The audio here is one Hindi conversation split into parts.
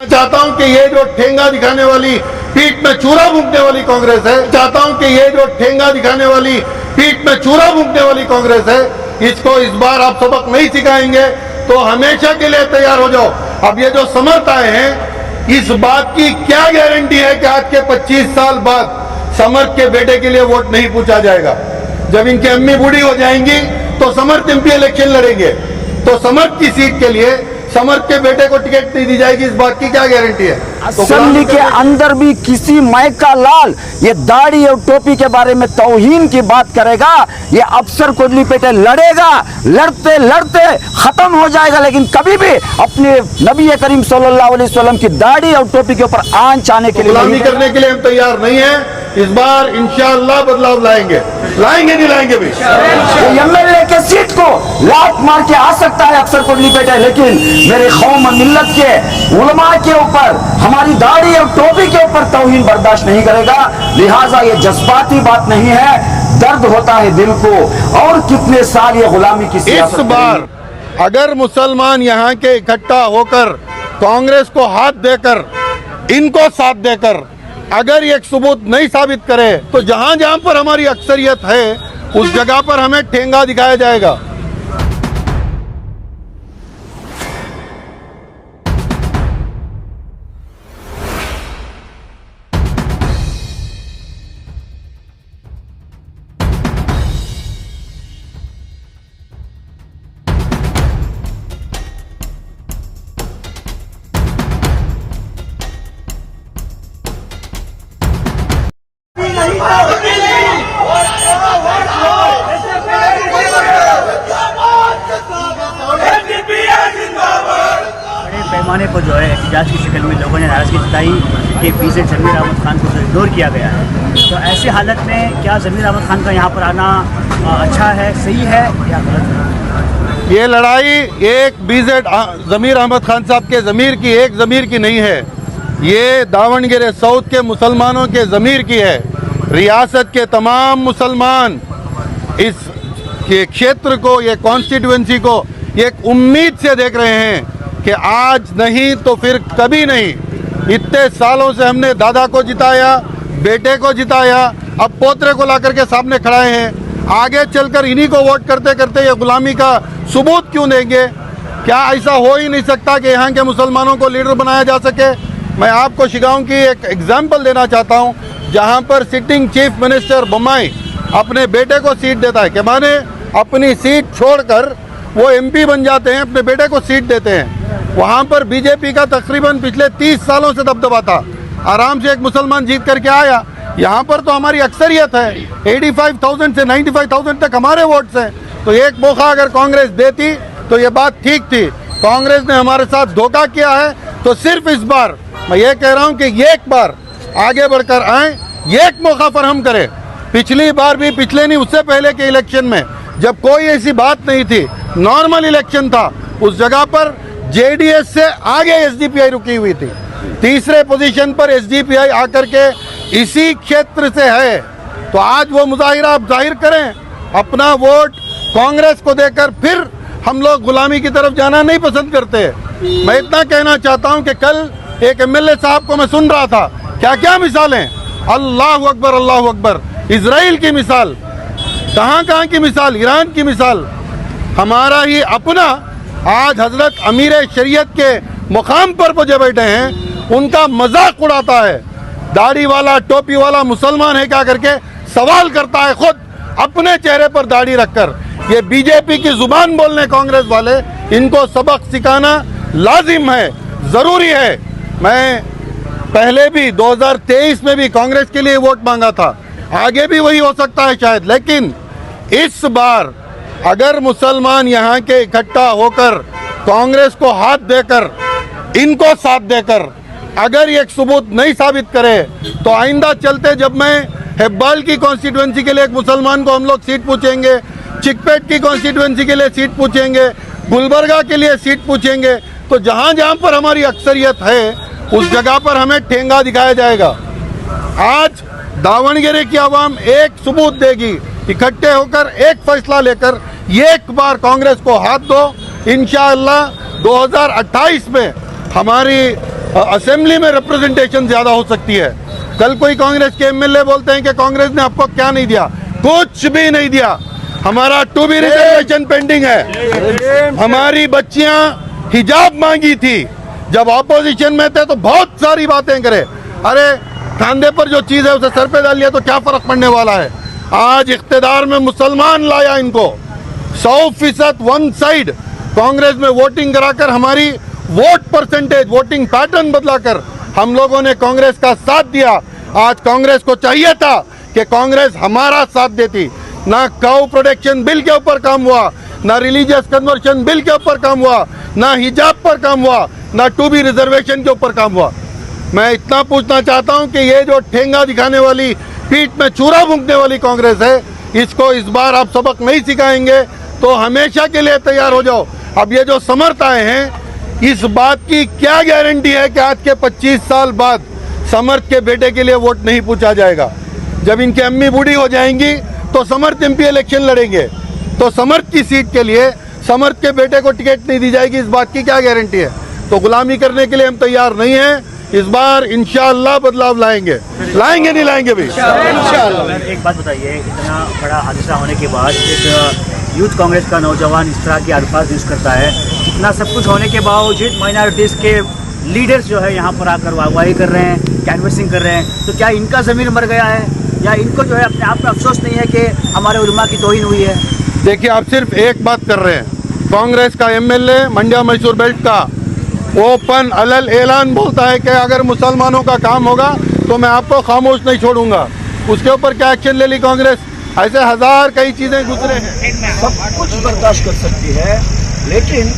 चाहता हूं कि ये जो ठेंगा दिखाने वाली पीठ में चूरा फूंकने वाली कांग्रेस है, चाहता हूं कि ये जो ठेंगा दिखाने वाली पीठ में चूरा फूंकने वाली कांग्रेस है, इसको इस बार आप सबक नहीं सिखाएंगे तो हमेशा के लिए तैयार हो जाओ। अब ये जो समर्थ आए हैं, इस बात की क्या गारंटी है कि आज के 25 साल बाद समर्थ के बेटे के लिए वोट नहीं पूछा जाएगा? जब इनकी अम्मी बूढ़ी हो जाएंगी तो समर्थ एमपी इलेक्शन लड़ेंगे, तो समर्थ की सीट के लिए समर्थ के बेटे को टिकट नहीं दी जाएगी, इस बात की क्या गारंटी है? असेंबली के अंदर भी किसी माइक का लाल ये दाढ़ी और टोपी के बारे में तौहीन की बात करेगा, ये अफसर कोदली पेटे लड़ेगा, लड़ते लड़ते खत्म हो जाएगा, लेकिन कभी भी अपने नबी करीम सल्लल्लाहु अलैहि वसल्लम की दाढ़ी और टोपी के ऊपर आंच आने के लिए गुलामी करने के लिए हम तैयार नहीं है। इस बार इंशाअल्लाह बदलाव लाएंगे, नहीं लाएंगे भी। एमएलए के सीट को लात मार के आ सकता है अफसर कोदली पेटे, लेकिन मेरे कौम मिल्लत के उलमा के ऊपर, हमारी दाढ़ी और टोपी के ऊपर तौहीन बर्दाश्त नहीं करेगा। लिहाजा ये जज्बाती बात नहीं है, दर्द होता है दिल को। और कितने साल ये गुलामी की सियासत। इस बार अगर मुसलमान यहाँ के इकट्ठा होकर कांग्रेस को हाथ देकर, इनको साथ देकर अगर ये सबूत नहीं साबित करे तो जहां जहां पर हमारी अक्सरियत है उस जगह पर हमें ठेंगा दिखाया जाएगा। पैमाने पर जो है एहतजाज की शक्ल में लोगों ने नाराजगी जताई कि पीछे ज़मीर अहमद खान को इग्नोर किया गया है। तो ऐसे हालत में क्या ज़मीर अहमद खान का यहाँ पर आना अच्छा है, सही है या गलत है? ये लड़ाई एक बीजेड ज़मीर अहमद खान साहब के ज़मीर की, एक ज़मीर की नहीं है, ये दावणगेरे साउथ के मुसलमानों के ज़मीर की है। रियासत के तमाम मुसलमान इस क्षेत्र को, ये कॉन्स्टिट्यूएंसी को एक उम्मीद से देख रहे हैं कि आज नहीं तो फिर कभी नहीं। इतने सालों से हमने दादा को जिताया, बेटे को जिताया, अब पोतरे को ला करके सामने खड़ाए हैं। आगे चलकर इन्हीं को वोट करते करते ये गुलामी का सबूत क्यों देंगे? क्या ऐसा हो ही नहीं सकता कि यहाँ के मुसलमानों को लीडर बनाया जा सके? मैं आपको शिगांव की एक एग्जाम्पल देना चाहता हूँ, जहाँ पर सिटिंग चीफ मिनिस्टर बोम्माई अपने बेटे को सीट देता है कि माने अपनी सीट छोड़कर वो एमपी बन जाते हैं, अपने बेटे को सीट देते हैं। वहाँ पर बीजेपी का तकरीबन पिछले 30 सालों से दबदबा था, आराम से एक मुसलमान जीत करके आया। यहाँ पर तो हमारी अक्सरियत है, 85,000 से 95,000 तक हमारे वोट्स हैं। तो एक मौका अगर कांग्रेस देती तो ये बात ठीक थी। कांग्रेस ने हमारे साथ धोखा किया है, तो सिर्फ इस बार मैं ये कह रहा हूँ कि एक बार आगे बढ़कर आए, एक मौका फराहम करें। पिछली बार भी, पिछले नहीं उससे पहले के इलेक्शन में जब कोई ऐसी बात नहीं थी, नॉर्मल इलेक्शन था, उस जगह पर जेडीएस से आगे एसडीपीआई रुकी हुई थी। तीसरे पोजीशन पर एसडीपीआई आकर के इसी क्षेत्र से है। तो आज वो मुजाहिरा आप जाहिर करें, अपना वोट कांग्रेस को देकर फिर हम लोग गुलामी की तरफ जाना नहीं पसंद करते। मैं इतना कहना चाहता हूं कि कल एक एमएलए साहब को मैं सुन रहा था, क्या क्या मिसालें, अल्लाह अकबर अल्लाह अकबर, इजराइल की मिसाल, कहाँ की मिसाल, ईरान की मिसाल। हमारा ही अपना आज हजरत अमीर शरीयत के मुकाम पर जो बैठे हैं उनका मजाक उड़ाता है। दाढ़ी वाला, टोपी वाला मुसलमान है क्या करके सवाल करता है, खुद अपने चेहरे पर दाढ़ी रखकर। ये बीजेपी की जुबान बोलने कांग्रेस वाले, इनको सबक सिखाना लाजिम है, जरूरी है। मैं पहले भी 2023 में भी कांग्रेस के लिए वोट मांगा था, आगे भी वही हो सकता है शायद, लेकिन इस बार अगर मुसलमान यहाँ के इकट्ठा होकर कांग्रेस को हाथ देकर, इनको साथ देकर अगर ये सबूत नहीं साबित करे तो आइंदा चलते जब मैं हेब्बाल की कॉन्स्टिट्यूएंसी के लिए एक मुसलमान को हम लोग सीट पूछेंगे, चिकपेट की कॉन्स्टिट्यूएंसी के लिए सीट पूछेंगे, गुलबर्गा के लिए सीट पूछेंगे, तो जहाँ जहाँ पर हमारी अक्सरियत है उस जगह पर हमें ठेंगा दिखाया जाएगा। आज दावणगेरे की आवाम एक सबूत देगी, इकट्ठे होकर एक फैसला लेकर एक बार कांग्रेस को हाथ दो। इंशाअल्लाह 2028 में हमारी असेंबली में रिप्रेजेंटेशन ज्यादा हो सकती है। कल कोई कांग्रेस के एमएलए बोलते हैं कि कांग्रेस ने आपको क्या नहीं दिया, कुछ भी नहीं दिया। हमारा 2B रिजर्वेशन पेंडिंग है। हमारी बच्चियां हिजाब मांगी थी, जब ऑपोजिशन में थे तो बहुत सारी बातें करे। अरे खांदे पर जो चीज है उसे सर पे डाल लिया तो क्या फर्क पड़ने वाला है। आज इख्तिदार में मुसलमान लाया इनको, 100% वन साइड कांग्रेस में वोटिंग कराकर हमारी वोट परसेंटेज, वोटिंग पैटर्न बदलाकर हम लोगों ने कांग्रेस का साथ दिया। आज कांग्रेस को चाहिए था कि कांग्रेस हमारा साथ देती। ना काउ प्रोटेक्शन बिल के ऊपर काम हुआ, ना रिलीजियस कन्वर्शन बिल के ऊपर काम हुआ, ना हिजाब पर काम हुआ, ना 2B रिजर्वेशन के ऊपर काम हुआ। मैं इतना पूछना चाहता हूं कि ये जो ठेंगा दिखाने वाली, पीठ में चूरा फूंकने वाली कांग्रेस है, इसको इस बार आप सबक नहीं सिखाएंगे तो हमेशा के लिए तैयार हो जाओ। अब ये जो समर्थ आए हैं, इस बात की क्या गारंटी है कि आज के 25 साल बाद समर्थ के बेटे के लिए वोट नहीं पूछा जाएगा। जब इनकी अम्मी बूढ़ी हो जाएंगी तो समर्थ MP इलेक्शन लड़ेंगे, तो समर्थ की सीट के लिए समर्थ के बेटे को टिकट नहीं दी जाएगी, इस बात की क्या गारंटी है। तो गुलामी करने के लिए हम तैयार नहीं हैं। इस बार इंशाअल्लाह बदलाव लाएंगे, लाएंगे नहीं लाएंगे भी इंशाअल्लाह। एक बात बताइए, इतना बड़ा हादसा होने के बाद एक यूथ कांग्रेस का नौजवान इस तरह के अल्फाज यूज़ करता है, इतना सब कुछ होने के बावजूद माइनॉरिटीज़ के लीडर्स जो है यहाँ पर आकर वाहवाही कर रहे हैं, कैनवसिंग कर रहे हैं, तो क्या इनका ज़मीर मर गया है या इनको जो है अपने आप में अफसोस नहीं है कि हमारे उलमा की तौहीन हुई है? देखिए, आप सिर्फ एक बात कर रहे हैं। कांग्रेस का MLA मंड्या मैसूर बेल्ट का ओपन अलल ऐलान बोलता है कि अगर मुसलमानों का काम होगा तो मैं आपको खामोश नहीं छोड़ूंगा। उसके ऊपर क्या एक्शन ले ली कांग्रेस? ऐसे हजार कई चीजें गुजरे हैं। सब कुछ बर्दाश्त कर सकती है, लेकिन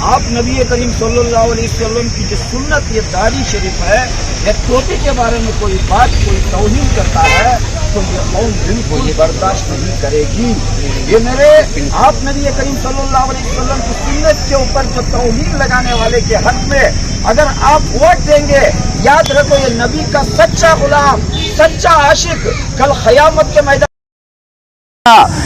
आप नबी करीम सल्लल्लाहु अलैहि वसल्लम की जो सुन्नत, ये दाढ़ी शरीफ है, या टोपी के बारे में कोई बात, कोई तौहीन करता है तो ये कौम बिल्कुल बर्दाश्त नहीं करेगी। ये मेरे आप नबी करीम सल्लल्लाहु अलैहि वसल्लम की सुन्नत के ऊपर जो तौहीन लगाने वाले के हक में अगर आप वोट देंगे, याद रखो ये नबी का सच्चा गुलाम, सच्चा आशिक कल क़यामत के मैदान।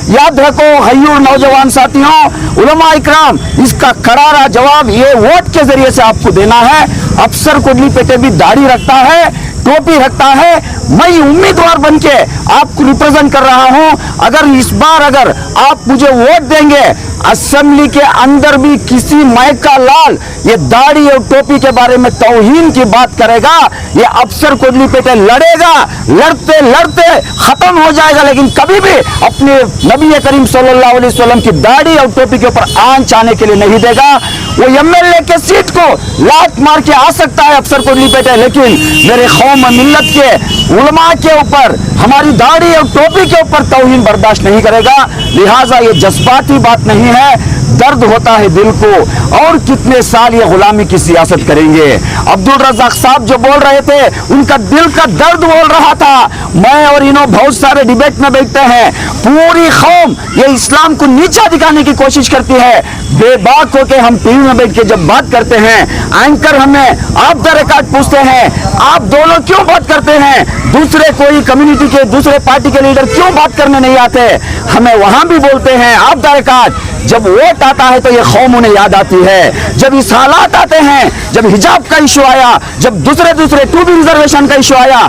याद रखो गयूर नौजवान साथियों, उलमा इकराम, इसका करारा जवाब ये वोट के जरिए से आपको देना है। अफसर कुडली पेटे भी दाढ़ी रखता है, टोपी रखता है। मैं उम्मीदवार बनके आपको रिप्रेजेंट कर रहा हूं। अगर इस बार अगर आप मुझे वोट देंगे, असेंबली के अंदर भी किसी माइक का लाल ये दाढ़ी और टोपी के बारे में तौहीन की बात करेगा, ये अफसर कुडली पेटे लड़ेगा, लड़ते लड़ते खत्म हो जाएगा, लेकिन कभी भी अपने नबी करीम सल्लल्लाहु अलैहि वसल्लम की दाढ़ी और टोपी के ऊपर आंच आने के लिए नहीं देगा। वो MLA के सीट को लात मार के आ सकता है अफसर कुडली पेटे, लेकिन मेरे कौम मिल्लत के उलमा के ऊपर, हमारी दाढ़ी और टोपी के ऊपर तौहीन बर्दाश्त नहीं करेगा। लिहाजा ये जज्बाती बात नहीं है, दर्द होता है दिल को। और कितने साल ये गुलामी की सियासत करेंगे। अब्दुल रज़ाक साहब जो बोल रहे थे, उनका दिल का दर्द बोल रहा था। मैं और इन्हों बहुत सारे डिबेट में बैठते हैं, पूरी कौम ये इस्लाम को नीचा दिखाने की कोशिश करती है। बेबाक होकर हम टीवी में बैठ के जब बात करते हैं, एंकर हमें आप द रिकॉर्ड पूछते हैं, आप दोनों क्यों बात करते हैं? दूसरे कोई कम्युनिटी के, दूसरे पार्टी के लीडर क्यों बात करने नहीं आते? हमें वहां भी बोलते हैं आप द रिकॉर्ड। जब वोट आता है तो ये कौम उन्हें याद आती है। जब इस हालात आते हैं, जब हिजाब का इशू आया, जब दूसरे 2B रिजर्वेशन का इशू आया,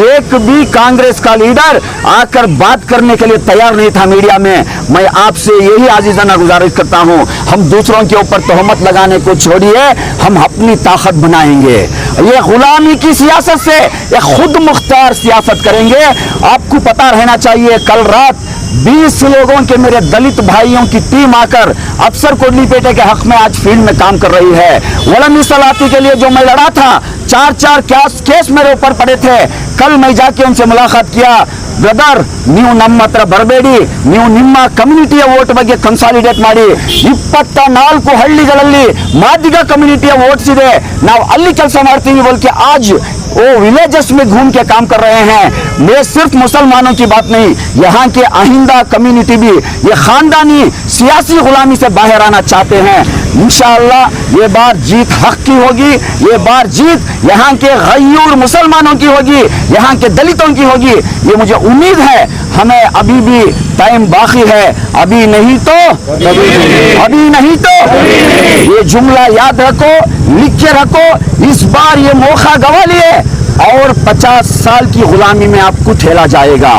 एक भी कांग्रेस का लीडर आकर बात करने के लिए तैयार नहीं था मीडिया में। मैं आपसे यही आजीजाना गुजारिश करता हूं, हम दूसरों के ऊपर तोहमत लगाने को छोड़िए, हम अपनी ताकत बनाएंगे। ये गुलामी की सियासत से ये खुद मुख्तार सियासत करेंगे। आपको पता रहना चाहिए, कल रात 20 लोगों के मेरे दलित भाइयों की टीम आकर अफसर कुडली पेटे के हक में आज फील्ड में काम कर रही है। वलमी सलाती के लिए जो मैं लड़ा था, 4 केस मेरे ऊपर पड़े थे। कल मैं जाके उनसे मुलाकात किया। ब्रदर, ನೀವು ನಮ್ಮ ಹತ್ರ ಬರಬೇಡಿ, ನೀವು ನಿಮ್ಮ ಕಮ್ಯುನಿಟಿಯ ವೋಟ್ ಬಗ್ಗೆ ಕನ್ಸಾಲಿಡೇಟ್ ಮಾಡಿ। 24 ಹಳ್ಳಿಗಳಲ್ಲಿ ಮಾದಿಗ ಕಮ್ಯುನಿಟಿಯ ವೋಟ್ಸ್ ಇದೆ, ನಾವು ಅಲ್ಲಿ ಕೆಲಸ ಮಾಡ್ತೀವಿ बोलके आज वो विलेजेस में घूम के काम कर रहे हैं। मैं सिर्फ मुसलमानों की बात नहीं, यहाँ के आइंदा कम्युनिटी भी ये खानदानी सियासी गुलामी से बाहर आना चाहते हैं। इंशाअल्लाह ये बार जीत हक की होगी, ये बार जीत यहाँ के गयूर मुसलमानों की होगी। यहाँ के दलितों की होगी, ये मुझे उम्मीद है। हमें अभी भी टाइम बाकी है, अभी नहीं तो ये जुमला याद रखो, लिख के रखो। इस बार ये मौका गवा लिए और 50 साल की गुलामी में आपको ठेला जाएगा।